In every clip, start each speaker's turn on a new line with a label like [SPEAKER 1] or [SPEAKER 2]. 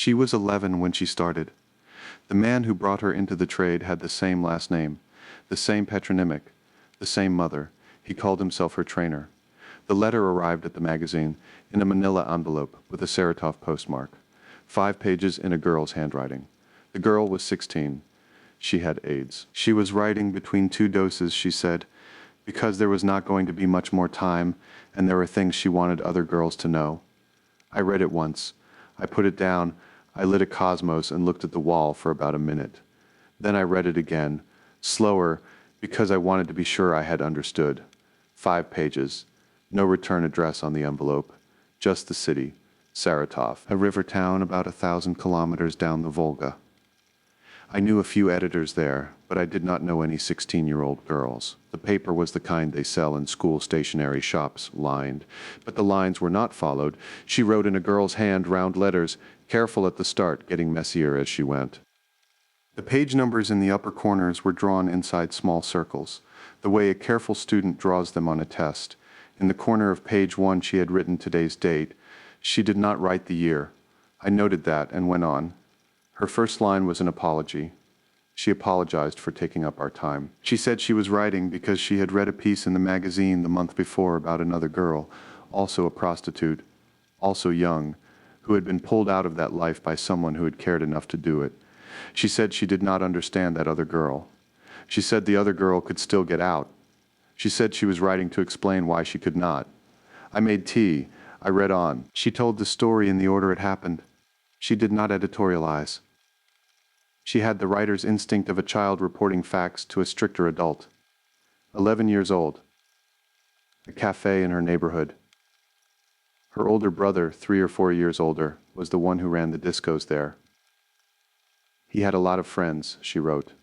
[SPEAKER 1] She was 11 when she started. The man who brought her into the trade had the same last name, the same patronymic, the same mother. He called himself her trainer. The letter arrived at the magazine in a manila envelope with a Saratov postmark. 5 pages in a girl's handwriting. The girl was 16. She had AIDS. She was writing between 2 doses, she said, because there was not going to be much more time and there were things she wanted other girls to know. I read it once. I put it down. I lit a Cosmos and looked at the wall for about a minute. Then I read it again, slower, because I wanted to be sure I had understood. 5 pages. No return address on the envelope. Just the city, Saratov, a river town about 1,000 kilometers down the Volga. I knew a few editors there, but I did not know any 16-year-old girls. The paper was the kind they sell in school stationery shops, lined. But the lines were not followed. She wrote in a girl's hand round letters, careful at the start, getting messier as she went. The page numbers in the upper corners were drawn inside small circles, the way a careful student draws them on a test. In the corner of page 1 she had written today's date. She did not write the year. I noted that and went on. Her first line was an apology. She apologized for taking up our time. She said she was writing because she had read a piece in the magazine the month before about another girl, also a prostitute, also young, who had been pulled out of that life by someone who had cared enough to do it. She said she did not understand that other girl. She said the other girl could still get out. She said she was writing to explain why she could not. I made tea. I read on. She told the story in the order it happened. She did not editorialize. She had the writer's instinct of a child reporting facts to a stricter adult. 11 years old. A cafe in her neighborhood. Her older brother, 3 or 4 years older, was the one who ran the discos there. He had a lot of friends, she wrote.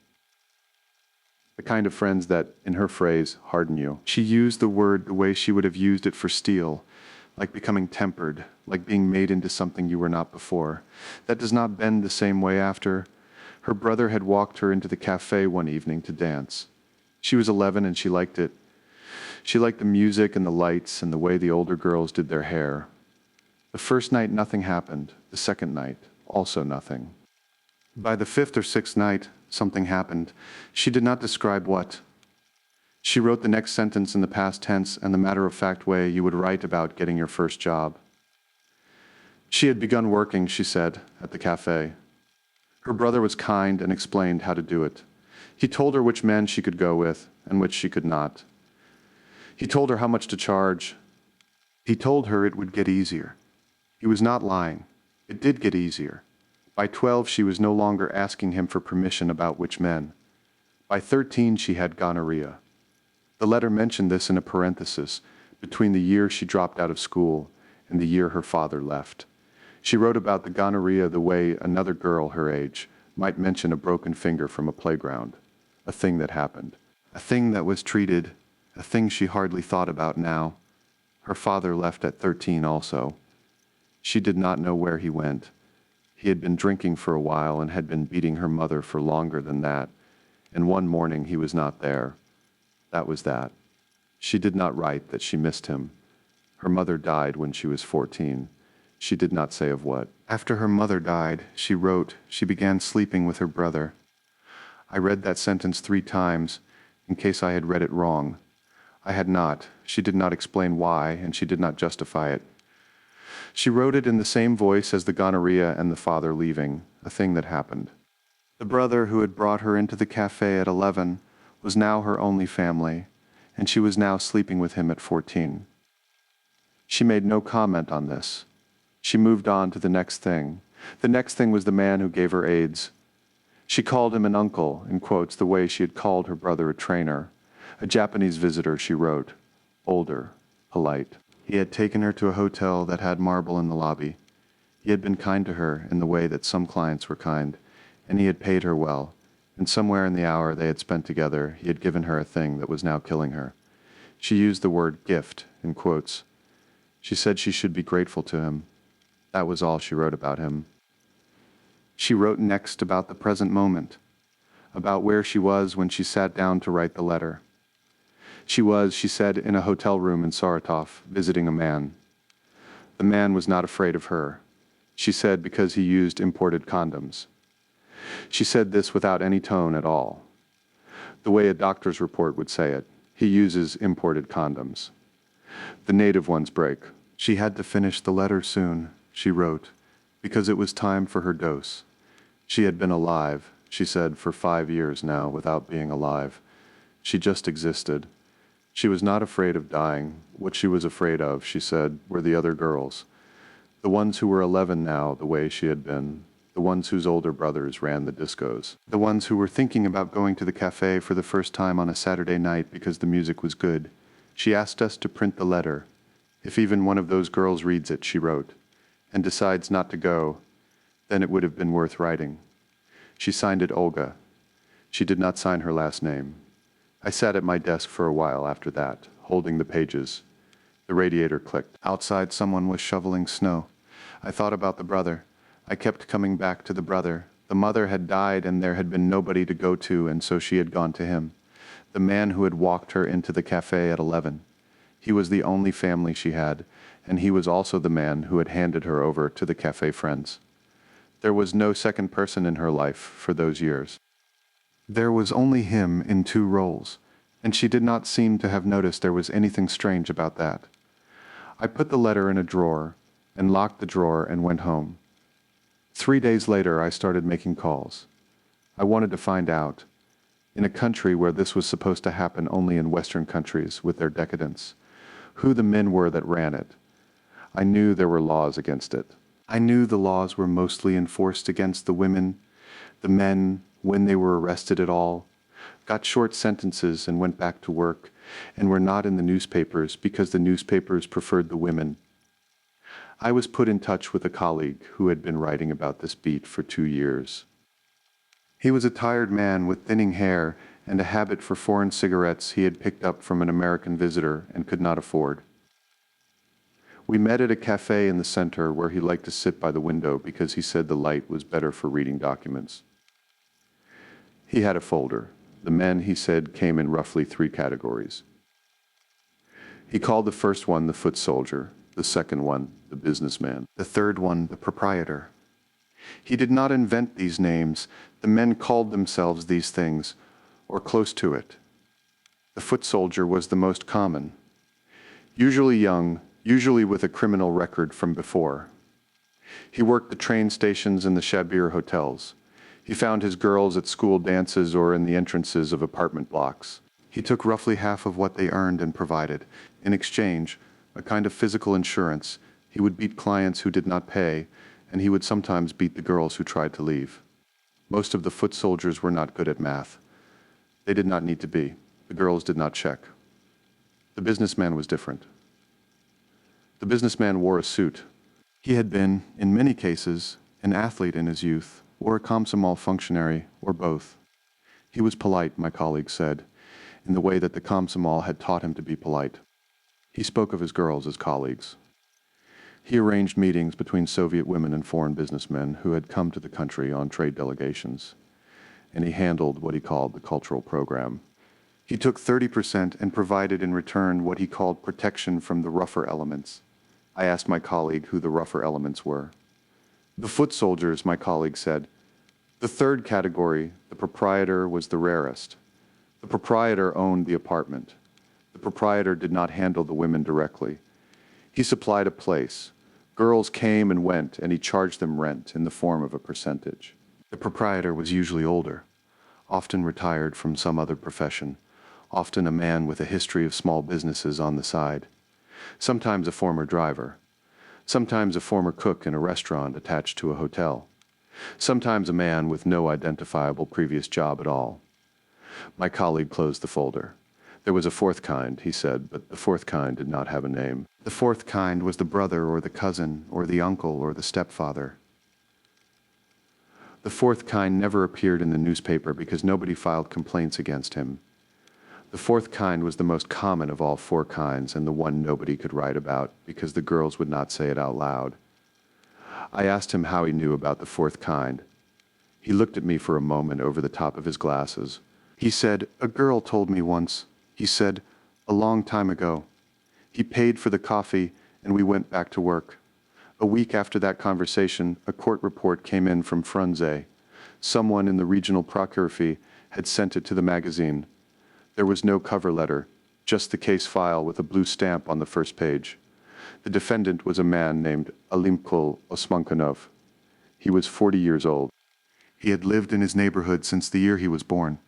[SPEAKER 1] The kind of friends that, in her phrase, harden you. She used the word the way she would have used it for steel, like becoming tempered, like being made into something you were not before. That does not bend the same way after. Her brother had walked her into the cafe one evening to dance. She was 11 and she liked it. She liked the music and the lights and the way the older girls did their hair. The first night nothing happened. The second night, also nothing. By the 5th or 6th night, something happened. She did not describe what. She wrote the next sentence in the past tense and the matter-of-fact way you would write about getting your first job. She had begun working, she said, at the cafe. Her brother was kind and explained how to do it. He told her which men she could go with and which she could not. He told her how much to charge. He told her it would get easier. He was not lying. It did get easier. By 12, she was no longer asking him for permission about which men. By 13, she had gonorrhea. The letter mentioned this in a parenthesis, between the year she dropped out of school and the year her father left. She wrote about the gonorrhea the way another girl her age might mention a broken finger from a playground, a thing that happened, a thing that was treated, a thing she hardly thought about now. Her father left at 13 also. She did not know where he went. He had been drinking for a while and had been beating her mother for longer than that, and one morning he was not there. That was that. She did not write that she missed him. Her mother died when she was 14. She did not say of what. After her mother died, she wrote, she began sleeping with her brother. I read that sentence 3 times, in case I had read it wrong. I had not. She did not explain why, and she did not justify it. She wrote it in the same voice as the gonorrhea and the father leaving, a thing that happened. The brother who had brought her into the cafe at 11 was now her only family, and she was now sleeping with him at 14. She made no comment on this. She moved on to the next thing. The next thing was the man who gave her AIDS. She called him an uncle, in quotes, the way she had called her brother a trainer. A Japanese visitor, she wrote. Older, polite. He had taken her to a hotel that had marble in the lobby. He had been kind to her in the way that some clients were kind, and he had paid her well, and somewhere in the hour they had spent together, he had given her a thing that was now killing her. She used the word gift, in quotes. She said she should be grateful to him. That was all she wrote about him. She wrote next about the present moment, about where she was when she sat down to write the letter. She was, she said, in a hotel room in Saratov, visiting a man. The man was not afraid of her. She said because he used imported condoms. She said this without any tone at all. The way a doctor's report would say it, he uses imported condoms. The native ones break. She had to finish the letter soon, she wrote, because it was time for her dose. She had been alive, she said, for 5 years now without being alive. She just existed. She was not afraid of dying. What she was afraid of, she said, were the other girls. The ones who were 11 now, the way she had been. The ones whose older brothers ran the discos. The ones who were thinking about going to the cafe for the first time on a Saturday night because the music was good. She asked us to print the letter. If even one of those girls reads it, she wrote, and decides not to go, then it would have been worth writing. She signed it Olga. She did not sign her last name. I sat at my desk for a while after that, holding the pages. The radiator clicked. Outside, someone was shoveling snow. I thought about the brother. I kept coming back to the brother. The mother had died and there had been nobody to go to, and so she had gone to him. The man who had walked her into the cafe at 11. He was the only family she had, and he was also the man who had handed her over to the cafe friends. There was no second person in her life for those years. There was only him in 2 roles, and she did not seem to have noticed there was anything strange about that. I put the letter in a drawer, and locked the drawer and went home. 3 days later, I started making calls. I wanted to find out, in a country where this was supposed to happen only in Western countries with their decadence, who the men were that ran it. I knew there were laws against it. I knew the laws were mostly enforced against the women. The men, when they were arrested at all, got short sentences and went back to work, and were not in the newspapers because the newspapers preferred the women. I was put in touch with a colleague who had been writing about this beat for 2 years. He was a tired man with thinning hair and a habit for foreign cigarettes he had picked up from an American visitor and could not afford. We met at a cafe in the center where he liked to sit by the window because he said the light was better for reading documents. He had a folder. The men, he said, came in roughly 3 categories. He called the first one the foot soldier, the second one the businessman, the third one the proprietor. He did not invent these names. The men called themselves these things, or close to it. The foot soldier was the most common. Usually young, usually with a criminal record from before. He worked the train stations and the Shabir hotels. He found his girls at school dances or in the entrances of apartment blocks. He took roughly half of what they earned and provided. In exchange, a kind of physical insurance, he would beat clients who did not pay, and he would sometimes beat the girls who tried to leave. Most of the foot soldiers were not good at math. They did not need to be. The girls did not check. The businessman was different. The businessman wore a suit. He had been, in many cases, an athlete in his youth, or a Komsomol functionary, or both. He was polite, my colleague said, in the way that the Komsomol had taught him to be polite. He spoke of his girls as colleagues. He arranged meetings between Soviet women and foreign businessmen who had come to the country on trade delegations, and he handled what he called the cultural program. He took 30% and provided in return what he called protection from the rougher elements. I asked my colleague who the rougher elements were. The foot soldiers, my colleague said. The third category, the proprietor, was the rarest. The proprietor owned the apartment. The proprietor did not handle the women directly. He supplied a place. Girls came and went, and he charged them rent in the form of a percentage. The proprietor was usually older, often retired from some other profession, often a man with a history of small businesses on the side, sometimes a former driver, sometimes a former cook in a restaurant attached to a hotel, sometimes a man with no identifiable previous job at all. My colleague closed the folder. There was a fourth kind, he said, but the fourth kind did not have a name. The fourth kind was the brother or the cousin or the uncle or the stepfather. The fourth kind never appeared in the newspaper because nobody filed complaints against him. The fourth kind was the most common of all 4 kinds and the one nobody could write about because the girls would not say it out loud. I asked him how he knew about the fourth kind. He looked at me for a moment over the top of his glasses. He said, "A girl told me once." He said, "A long time ago. He paid for the coffee and we went back to work. A week after that conversation, a court report came in from Frunze. Someone in the regional procuracy had sent it to the magazine. There was no cover letter, just the case file with a blue stamp on the first page. The defendant was a man named Alimkul Osmankanov. He was 40 years old. He had lived in his neighborhood since the year he was born.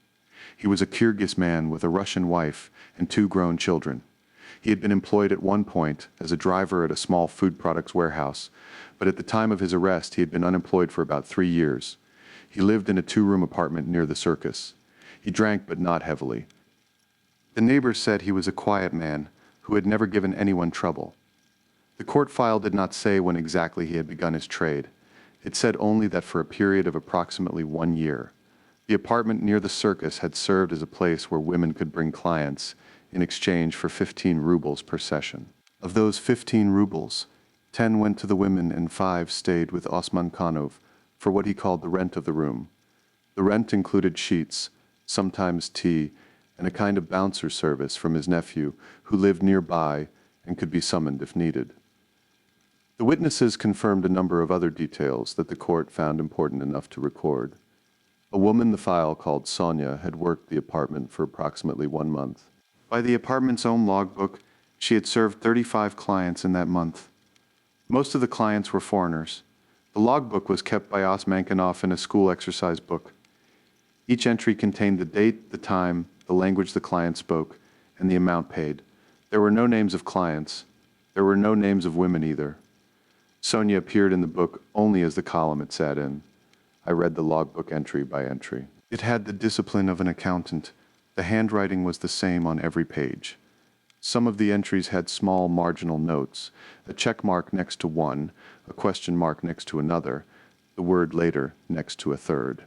[SPEAKER 1] He was a Kyrgyz man with a Russian wife and 2 grown children. He had been employed at one point as a driver at a small food products warehouse, but at the time of his arrest he had been unemployed for about 3 years. He lived in a 2-room apartment near the circus. He drank, but not heavily. The neighbors said he was a quiet man who had never given anyone trouble. The court file did not say when exactly he had begun his trade. It said only that for a period of approximately 1 year. The apartment near the circus had served as a place where women could bring clients in exchange for 15 rubles per session. Of those 15 rubles, 10 went to the women and 5 stayed with Osmankanov for what he called the rent of the room. The rent included sheets, sometimes tea, and a kind of bouncer service from his nephew, who lived nearby and could be summoned if needed. The witnesses confirmed a number of other details that the court found important enough to record. A woman the file called Sonia had worked the apartment for approximately 1 month. By the apartment's own logbook, she had served 35 clients in that month. Most of the clients were foreigners. The logbook was kept by Osmankanov in a school exercise book. Each entry contained the date, the time, the language the client spoke, and the amount paid. There were no names of clients. There were no names of women either. Sonia appeared in the book only as the column it sat in. I read the logbook entry by entry. It had the discipline of an accountant. The handwriting was the same on every page. Some of the entries had small marginal notes, a check mark next to one, a question mark next to another, the word later next to a third.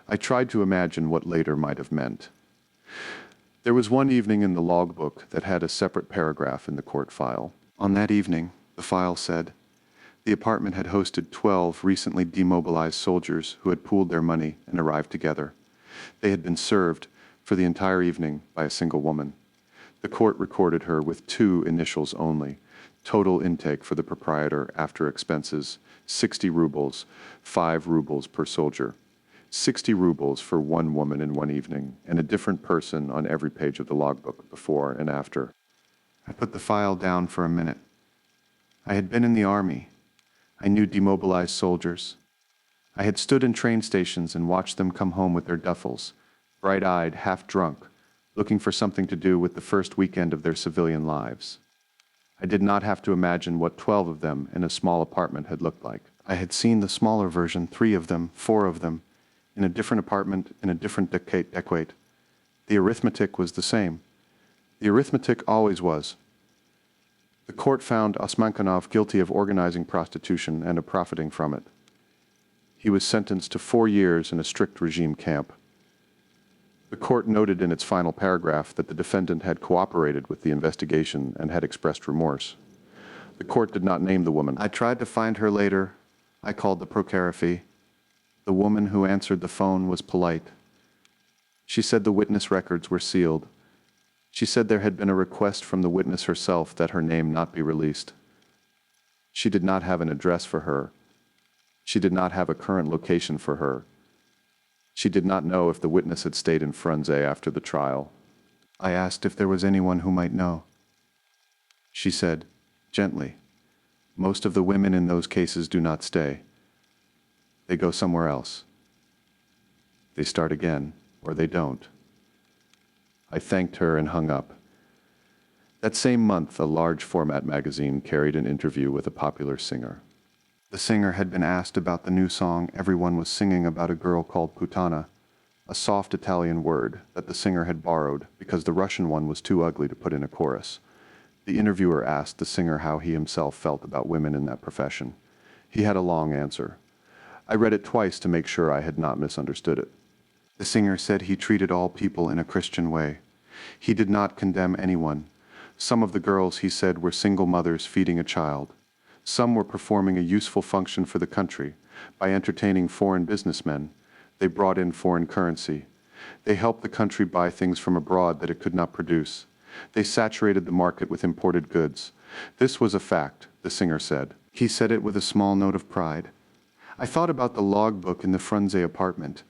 [SPEAKER 1] I tried to imagine what later might have meant. There was one evening in the logbook that had a separate paragraph in the court file. On that evening, the file said, the apartment had hosted 12 recently demobilized soldiers who had pooled their money and arrived together. They had been served for the entire evening by a single woman. The court recorded her with 2 initials only. Total intake for the proprietor after expenses, 60 rubles, 5 rubles per soldier. 60 rubles for 1 woman in 1 evening, and a different person on every page of the logbook before and after. I put the file down for a minute. I had been in the army. I knew demobilized soldiers. I had stood in train stations and watched them come home with their duffels, bright-eyed, half-drunk, looking for something to do with the first weekend of their civilian lives. I did not have to imagine what 12 of them in a small apartment had looked like. I had seen the smaller version, 3 of them, 4 of them, in a different apartment, in a different decade. The arithmetic was the same. The arithmetic always was. The court found Osmankanov guilty of organizing prostitution and of profiting from it. He was sentenced to 4 years in a strict regime camp. The court noted in its final paragraph that the defendant had cooperated with the investigation and had expressed remorse. The court did not name the woman. I tried to find her later. I called the procuracy. The woman who answered the phone was polite. She said the witness records were sealed. She said there had been a request from the witness herself that her name not be released. She did not have an address for her. She did not have a current location for her. She did not know if the witness had stayed in Frunze after the trial. I asked if there was anyone who might know. She said, gently, most of the women in those cases do not stay. They go somewhere else. They start again, or they don't. I thanked her and hung up. That same month, a large format magazine carried an interview with a popular singer. The singer had been asked about the new song everyone was singing about a girl called Putana, a soft Italian word that the singer had borrowed because the Russian one was too ugly to put in a chorus. The interviewer asked the singer how he himself felt about women in that profession. He had a long answer. I read it twice to make sure I had not misunderstood it. The singer said he treated all people in a Christian way. He did not condemn anyone. Some of the girls, he said, were single mothers feeding a child. Some were performing a useful function for the country. By entertaining foreign businessmen, they brought in foreign currency. They helped the country buy things from abroad that it could not produce. They saturated the market with imported goods. This was a fact, the singer said. He said it with a small note of pride. I thought about the logbook in the Frunze apartment.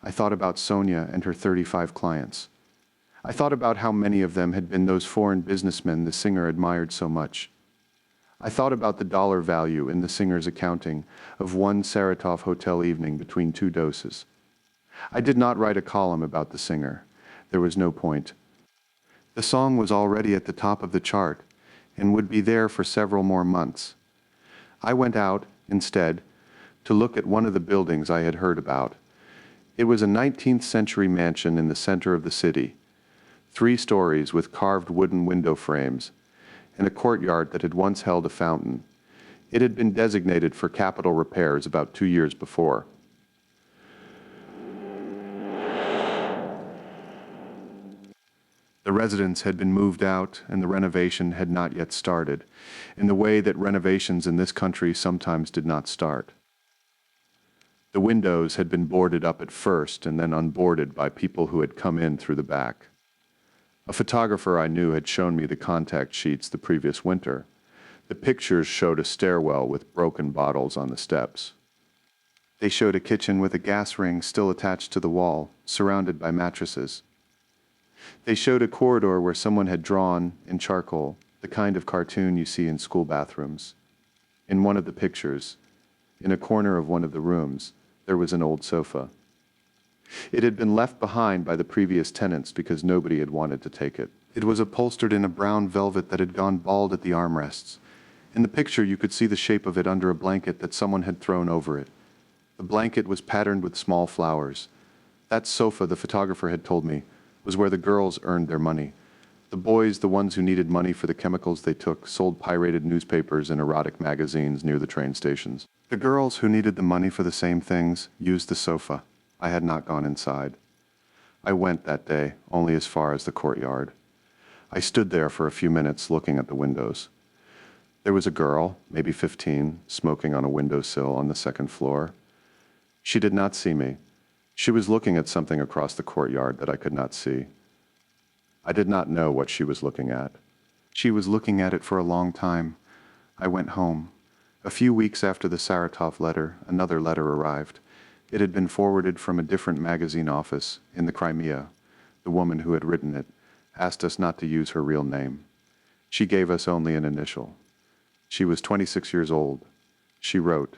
[SPEAKER 1] I thought about Sonia and her 35 clients. I thought about how many of them had been those foreign businessmen the singer admired so much. I thought about the dollar value in the singer's accounting of one Saratov hotel evening between 2 doses. I did not write a column about the singer. There was no point. The song was already at the top of the chart and would be there for several more months. I went out, instead, to look at one of the buildings I had heard about. It was a 19th century mansion in the center of the city, 3 stories with carved wooden window frames, and a courtyard that had once held a fountain. It had been designated for capital repairs about 2 years before. The residents had been moved out and the renovation had not yet started, in the way that renovations in this country sometimes did not start. The windows had been boarded up at first and then unboarded by people who had come in through the back. A photographer I knew had shown me the contact sheets the previous winter. The pictures showed a stairwell with broken bottles on the steps. They showed a kitchen with a gas ring still attached to the wall, surrounded by mattresses. They showed a corridor where someone had drawn, in charcoal, the kind of cartoon you see in school bathrooms. In one of the pictures, in a corner of one of the rooms, there was an old sofa. It had been left behind by the previous tenants because nobody had wanted to take it. It was upholstered in a brown velvet that had gone bald at the armrests. In the picture you could see the shape of it under a blanket that someone had thrown over it. The blanket was patterned with small flowers. That sofa, the photographer had told me, was where the girls earned their money. The boys, the ones who needed money for the chemicals they took, sold pirated newspapers and erotic magazines near the train stations. The girls who needed the money for the same things used the sofa. I had not gone inside. I went that day only as far as the courtyard. I stood there for a few minutes looking at the windows. There was a girl, maybe 15, smoking on a windowsill on the second floor. She did not see me. She was looking at something across the courtyard that I could not see. I did not know what she was looking at. She was looking at it for a long time. I went home. A few weeks after the Saratov letter, another letter arrived. It had been forwarded from a different magazine office in the Crimea. The woman who had written it asked us not to use her real name. She gave us only an initial. She was 26 years old. She wrote.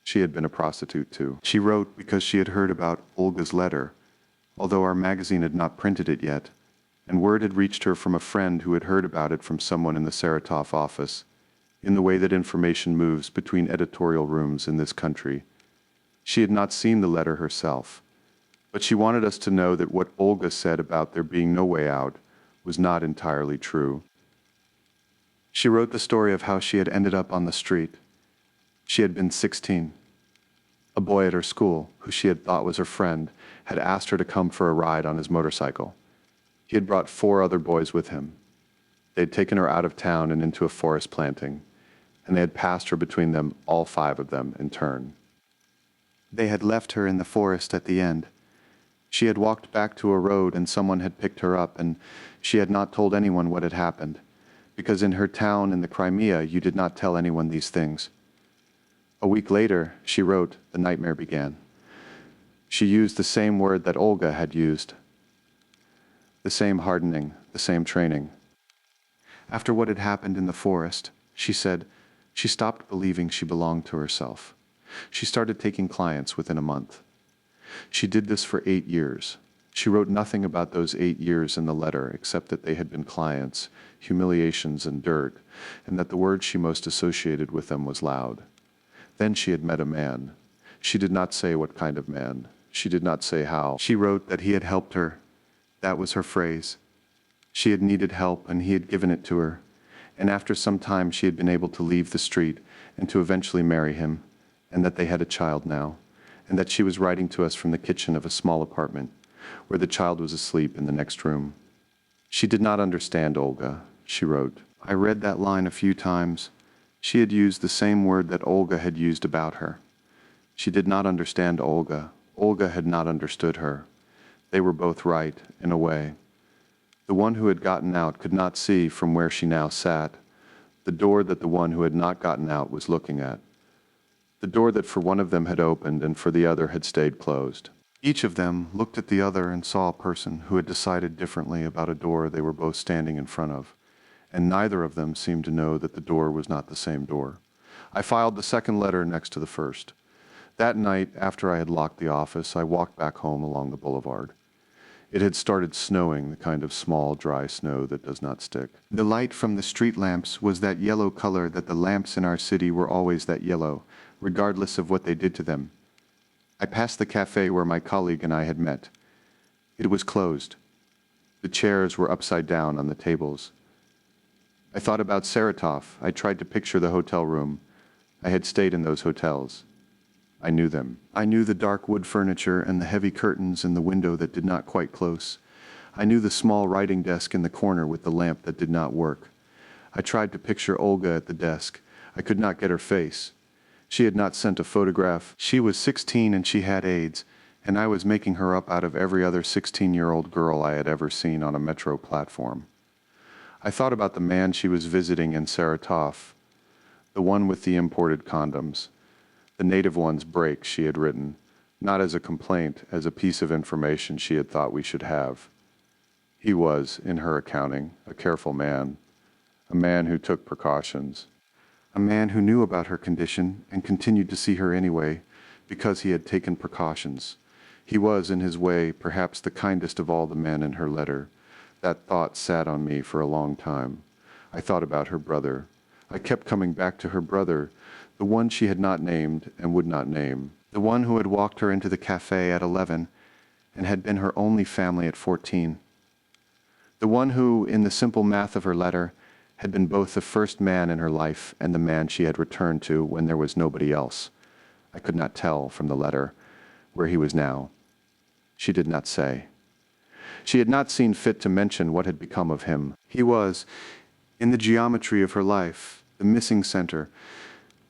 [SPEAKER 1] She had been a prostitute too. She wrote because she had heard about Olga's letter, although our magazine had not printed it yet, and word had reached her from a friend who had heard about it from someone in the Saratov office, in the way that information moves between editorial rooms in this country. She had not seen the letter herself, but she wanted us to know that what Olga said about there being no way out was not entirely true. She wrote the story of how she had ended up on the street. She had been 16. A boy at her school, who she had thought was her friend, had asked her to come for a ride on his motorcycle. He had brought 4 other boys with him. They had taken her out of town and into a forest planting, and they had passed her between them, all 5 of them, in turn. They had left her in the forest at the end. She had walked back to a road and someone had picked her up, and she had not told anyone what had happened, because in her town in the Crimea you did not tell anyone these things. A week later, she wrote, the nightmare began. She used the same word that Olga had used. The same hardening, the same training. After what had happened in the forest, she said, she stopped believing she belonged to herself. She started taking clients within a month. She did this for 8 years. She wrote nothing about those 8 years in the letter except that they had been clients, humiliations and dirt, and that the word she most associated with them was loud. Then she had met a man. She did not say what kind of man. She did not say how. She wrote that he had helped her. That was her phrase. She had needed help and he had given it to her. And after some time she had been able to leave the street and to eventually marry him, and that they had a child now, and that she was writing to us from the kitchen of a small apartment, where the child was asleep in the next room. She did not understand Olga, she wrote. I read that line a few times. She had used the same word that Olga had used about her. She did not understand Olga. Olga had not understood her. They were both right, in a way. The one who had gotten out could not see from where she now sat. the door that the one who had not gotten out was looking at, the door that for one of them had opened and for the other had stayed closed. Each of them looked at the other and saw a person who had decided differently about a door they were both standing in front of, and neither of them seemed to know that the door was not the same door. I filed the second letter next to the first. That night, after I had locked the office, I walked back home along the boulevard. It had started snowing, the kind of small, dry snow that does not stick. The light from the street lamps was that yellow color that the lamps in our city were always that yellow, regardless of what they did to them. I passed the cafe where my colleague and I had met. It was closed. The chairs were upside down on the tables. I thought about Saratov. I tried to picture the hotel room. I had stayed in those hotels. I knew them. I knew the dark wood furniture and the heavy curtains in the window that did not quite close. I knew the small writing desk in the corner with the lamp that did not work. I tried to picture Olga at the desk. I could not get her face. She had not sent a photograph. She was 16 and she had AIDS, and I was making her up out of every other 16-year-old girl I had ever seen on a metro platform. I thought about the man she was visiting in Saratov, the one with the imported condoms. The native ones break, she had written, not as a complaint, as a piece of information she had thought we should have. He was, in her accounting, a careful man, a man who took precautions. A man who knew about her condition and continued to see her anyway, because he had taken precautions. He was, in his way, perhaps the kindest of all the men in her letter. That thought sat on me for a long time. I thought about her brother. I kept coming back to her brother, the one she had not named and would not name, the one who had walked her into the cafe at 11 and had been her only family at 14. The one who, in the simple math of her letter, had been both the first man in her life and the man she had returned to when there was nobody else. I could not tell from the letter where he was now. She did not say. She had not seen fit to mention what had become of him. He was, in the geometry of her life, the missing center,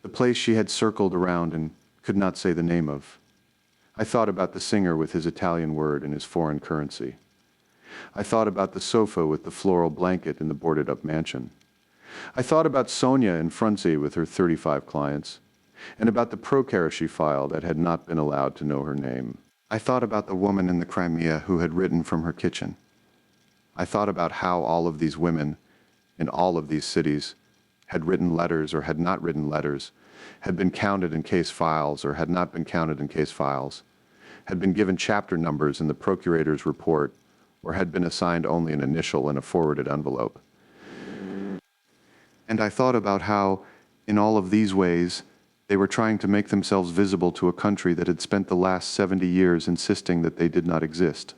[SPEAKER 1] the place she had circled around and could not say the name of. I thought about the singer with his Italian word and his foreign currency. I thought about the sofa with the floral blanket in the boarded-up mansion. I thought about Sonia in Frunze with her 35 clients, and about the procare she filed that had not been allowed to know her name. I thought about the woman in the Crimea who had written from her kitchen. I thought about how all of these women, in all of these cities, had written letters or had not written letters, had been counted in case files or had not been counted in case files, had been given chapter numbers in the procurator's report, or had been assigned only an initial in a forwarded envelope. And I thought about how, in all of these ways, they were trying to make themselves visible to a country that had spent the last 70 years insisting that they did not exist.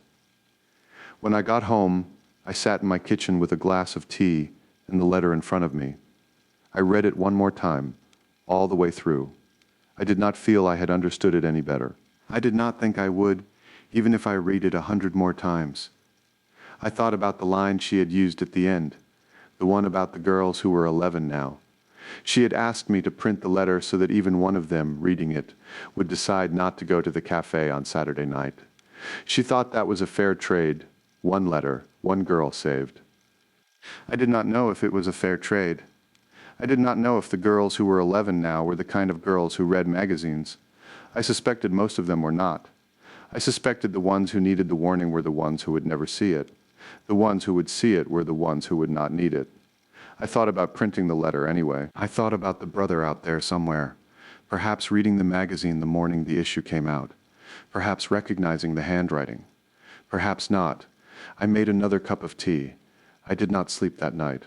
[SPEAKER 1] When I got home, I sat in my kitchen with a glass of tea and the letter in front of me. I read it one more time, all the way through. I did not feel I had understood it any better. I did not think I would, even if I read it 100 more times. I thought about the line she had used at the end, the one about the girls who were 11 now. She had asked me to print the letter so that even one of them, reading it, would decide not to go to the cafe on Saturday night. She thought that was a fair trade, one letter, one girl saved. I did not know if it was a fair trade. I did not know if the girls who were 11 now were the kind of girls who read magazines. I suspected most of them were not. I suspected the ones who needed the warning were the ones who would never see it. The ones who would see it were the ones who would not need it. I thought about printing the letter anyway. I thought about the brother out there somewhere, perhaps reading the magazine the morning the issue came out, perhaps recognizing the handwriting, perhaps not. I made another cup of tea. I did not sleep that night.